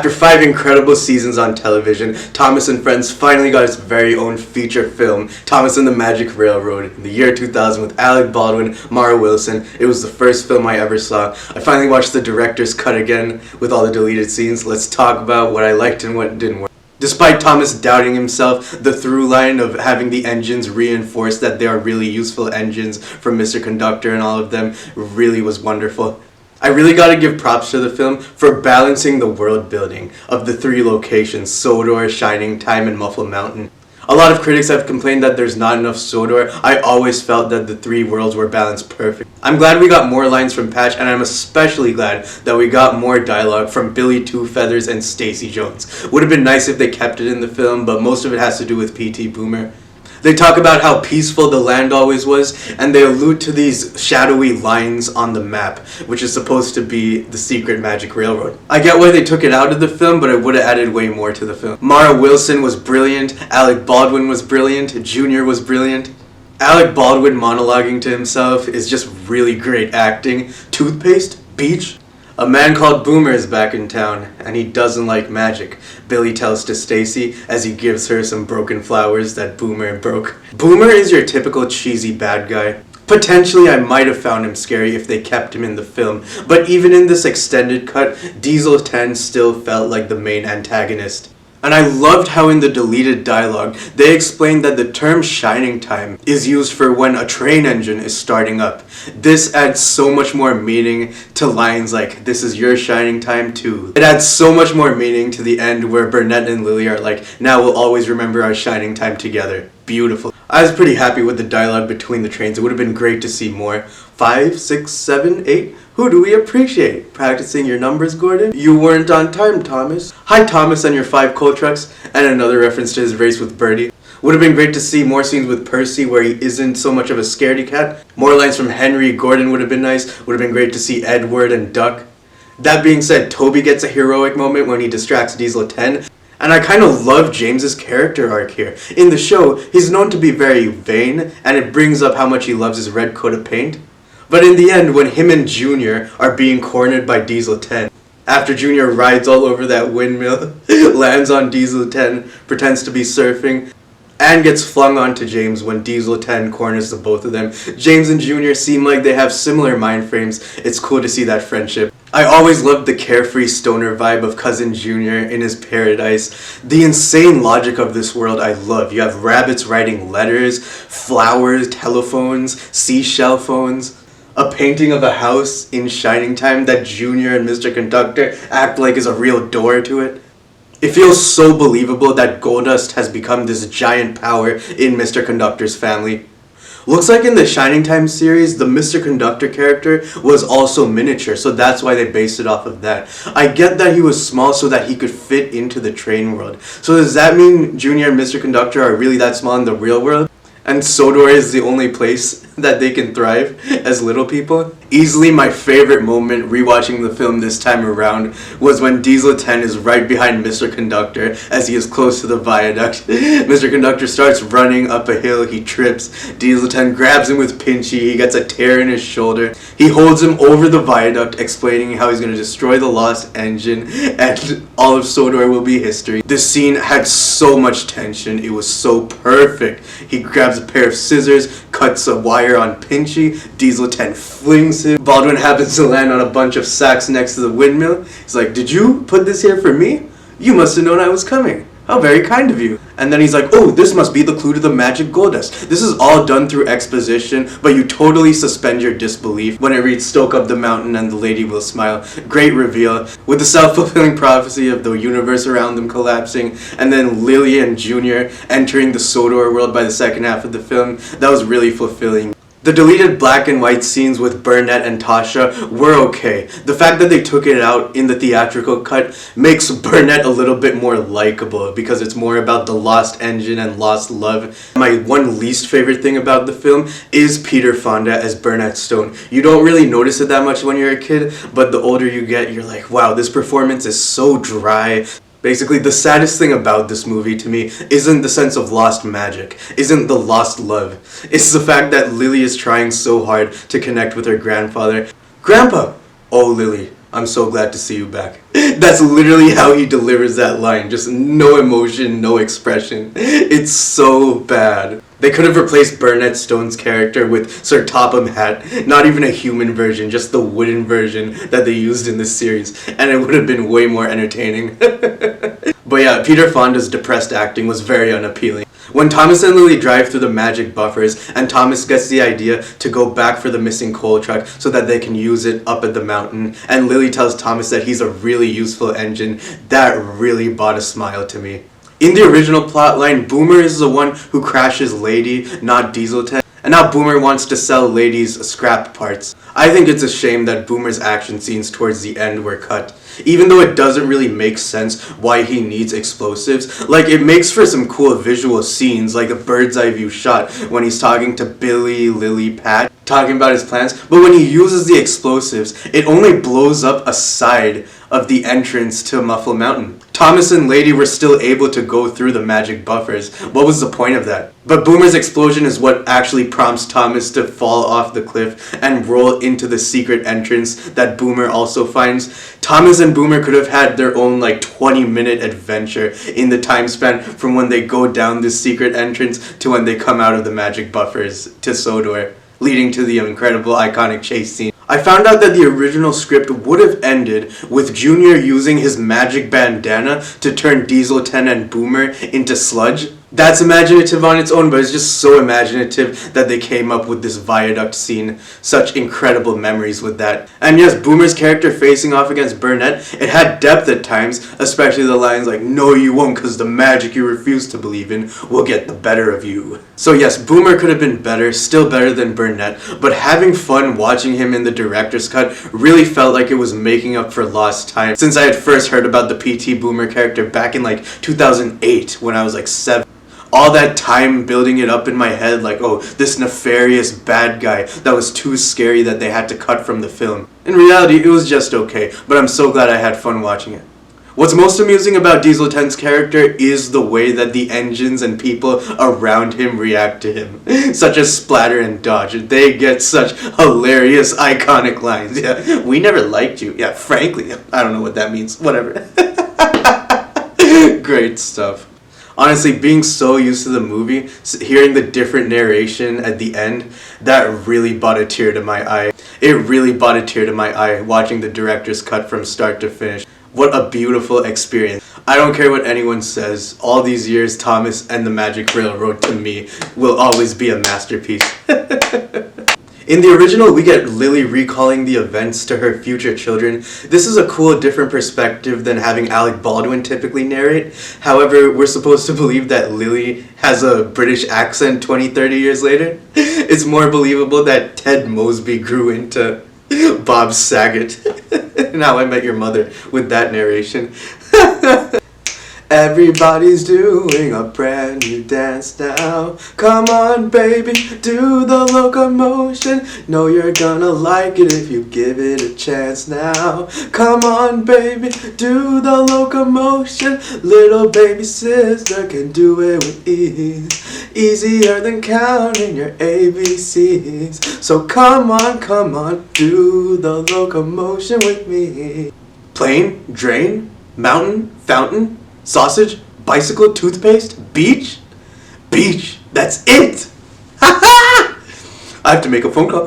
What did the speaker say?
After 5 incredible seasons on television, Thomas and Friends finally got its very own feature film, Thomas and the Magic Railroad, in the year 2000 with Alec Baldwin, Mara Wilson. It was the first film I ever saw. I finally watched the director's cut again with all the deleted scenes. Let's talk about what I liked and what didn't work. Despite Thomas doubting himself, the through line of having the engines reinforce that they are really useful engines from Mr. Conductor and all of them really was wonderful. I really gotta give props to the film for balancing the world building of the 3 locations, Sodor, Shining Time, and Muffle Mountain. A lot of critics have complained that there's not enough Sodor. I always felt that the 3 worlds were balanced perfect. I'm glad we got more lines from Patch, and I'm especially glad that we got more dialogue from Billy Two Feathers and Stacey Jones. Would have been nice if they kept it in the film, but most of it has to do with P.T. Boomer. They talk about how peaceful the land always was, and they allude to these shadowy lines on the map, which is supposed to be the secret Magic Railroad. I get why they took it out of the film, but it would have added way more to the film. Mara Wilson was brilliant, Alec Baldwin was brilliant, Junior was brilliant. Alec Baldwin monologuing to himself is just really great acting. Toothpaste? Beach? A man called Boomer is back in town, and he doesn't like magic, Billy tells to Stacey as he gives her some broken flowers that Boomer broke. Boomer is your typical cheesy bad guy. Potentially I might have found him scary if they kept him in the film, but even in this extended cut, Diesel 10 still felt like the main antagonist. And I loved how in the deleted dialogue, they explained that the term shining time is used for when a train engine is starting up. This adds so much more meaning to lines like, this is your shining time too. It adds so much more meaning to the end where Burnett and Lily are like, now we'll always remember our shining time together. Beautiful. I was pretty happy with the dialogue between the trains. It would have been great to see more. 5, 6, 7, 8. Who do we appreciate? Practicing your numbers, Gordon? You weren't on time, Thomas. Hi, Thomas and your 5 coal trucks. And another reference to his race with Birdie. Would have been great to see more scenes with Percy where he isn't so much of a scaredy cat. More lines from Henry Gordon would have been nice. Would have been great to see Edward and Duck. That being said, Toby gets a heroic moment when he distracts Diesel 10. And I kind of love James's character arc here. In the show, he's known to be very vain, and it brings up how much he loves his red coat of paint. But in the end, when him and Junior are being cornered by Diesel 10, after Junior rides all over that windmill, lands on Diesel 10, pretends to be surfing, and gets flung onto James when Diesel 10 corners the both of them. James and Junior seem like they have similar mind frames. It's cool to see that friendship. I always loved the carefree stoner vibe of Cousin Junior in his paradise. The insane logic of this world I love. You have rabbits writing letters, flowers, telephones, seashell phones. A painting of a house in Shining Time that Junior and Mr. Conductor act like is a real door to it. It feels so believable that Goldust has become this giant power in Mr. Conductor's family. Looks like in the Shining Time series, the Mr. Conductor character was also miniature, so that's why they based it off of that. I get that he was small so that he could fit into the train world. So does that mean Junior and Mr. Conductor are really that small in the real world? And Sodor is the only place that they can thrive as little people? Easily my favorite moment rewatching the film this time around was when Diesel 10 is right behind Mr. Conductor as he is close to the viaduct. Mr. Conductor starts running up a hill, he trips. Diesel 10 grabs him with Pinchy, he gets a tear in his shoulder. He holds him over the viaduct explaining how he's going to destroy the lost engine and all of Sodor will be history. This scene had so much tension, it was so perfect. He grabs a pair of scissors, cuts a wire on Pinchy, Diesel 10 flings him. Baldwin happens to land on a bunch of sacks next to the windmill. He's like, did you put this here for me? You must have known I was coming. How very kind of you. And then he's like, oh, this must be the clue to the magic Goldust. This is all done through exposition, but you totally suspend your disbelief when it reads Stoke up the mountain and the lady will smile. Great reveal. With the self-fulfilling prophecy of the universe around them collapsing, and then Lily and Junior entering the Sodor world by the second half of the film, that was really fulfilling. The deleted black and white scenes with Burnett and Tasha were okay. The fact that they took it out in the theatrical cut makes Burnett a little bit more likable because it's more about the lost engine and lost love. My one least favorite thing about the film is Peter Fonda as Burnett Stone. You don't really notice it that much when you're a kid, but the older you get, you're like, wow, this performance is so dry. Basically, the saddest thing about this movie to me isn't the sense of lost magic, isn't the lost love. It's the fact that Lily is trying so hard to connect with her grandfather. Grandpa! Oh, Lily, I'm so glad to see you back. That's literally how he delivers that line. Just no emotion, no expression. It's so bad. They could have replaced Burnett Stone's character with Sir Topham Hatt, not even a human version, just the wooden version that they used in this series, and it would have been way more entertaining. But yeah, Peter Fonda's depressed acting was very unappealing. When Thomas and Lily drive through the magic buffers, and Thomas gets the idea to go back for the missing coal truck so that they can use it up at the mountain, and Lily tells Thomas that he's a really useful engine, that really brought a smile to me. In the original plotline, Boomer is the one who crashes Lady, not Dieselton, and now Boomer wants to sell Lady's scrap parts. I think it's a shame that Boomer's action scenes towards the end were cut. Even though it doesn't really make sense why he needs explosives, like it makes for some cool visual scenes, like a bird's eye view shot when he's talking to Billy, Lily, Pat, talking about his plans, but when he uses the explosives, it only blows up a side of the entrance to Muffle Mountain. Thomas and Lady were still able to go through the magic buffers. What was the point of that? But Boomer's explosion is what actually prompts Thomas to fall off the cliff and roll into the secret entrance that Boomer also finds. Thomas and Boomer could have had their own 20-minute adventure in the time span from when they go down this secret entrance to when they come out of the magic buffers to Sodor, leading to the incredible iconic chase scene. I found out that the original script would have ended with Junior using his magic bandana to turn Dieselton and Boomer into sludge. That's imaginative on its own, but it's just so imaginative that they came up with this viaduct scene. Such incredible memories with that. And yes, Boomer's character facing off against Burnett, it had depth at times, especially the lines like, "No you won't, cause the magic you refuse to believe in will get the better of you." So yes, Boomer could have been better, still better than Burnett, but having fun watching him in the director's cut really felt like it was making up for lost time, since I had first heard about the PT Boomer character back in 2008 when I was 7. All that time building it up in my head oh, this nefarious bad guy that was too scary that they had to cut from the film. In reality, it was just okay, but I'm so glad I had fun watching it. What's most amusing about Dieselton's character is the way that the engines and people around him react to him, such as Splatter and Dodge. They get such hilarious, iconic lines. Yeah, "We never liked you." Yeah, frankly, I don't know what that means. Whatever. Great stuff. Honestly, being so used to the movie, hearing the different narration at the end, that really brought a tear to my eye. It really brought a tear to my eye watching the director's cut from start to finish. What a beautiful experience. I don't care what anyone says, all these years Thomas and the Magic Railroad to me will always be a masterpiece. In the original, we get Lily recalling the events to her future children. This is a cool, different perspective than having Alec Baldwin typically narrate. However, we're supposed to believe that Lily has a British accent 20-30 years later. It's more believable that Ted Mosby grew into Bob Saget in How I Met Your Mother with that narration. Everybody's doing a brand new dance now. Come on, baby, do the locomotion. Know you're gonna like it if you give it a chance now. Come on, baby, do the locomotion. Little baby sister can do it with ease. Easier than counting your ABCs. So come on, do the locomotion with me. Plane, drain, mountain, fountain, sausage, bicycle, toothpaste, beach? Beach. That's it! I have to make a phone call.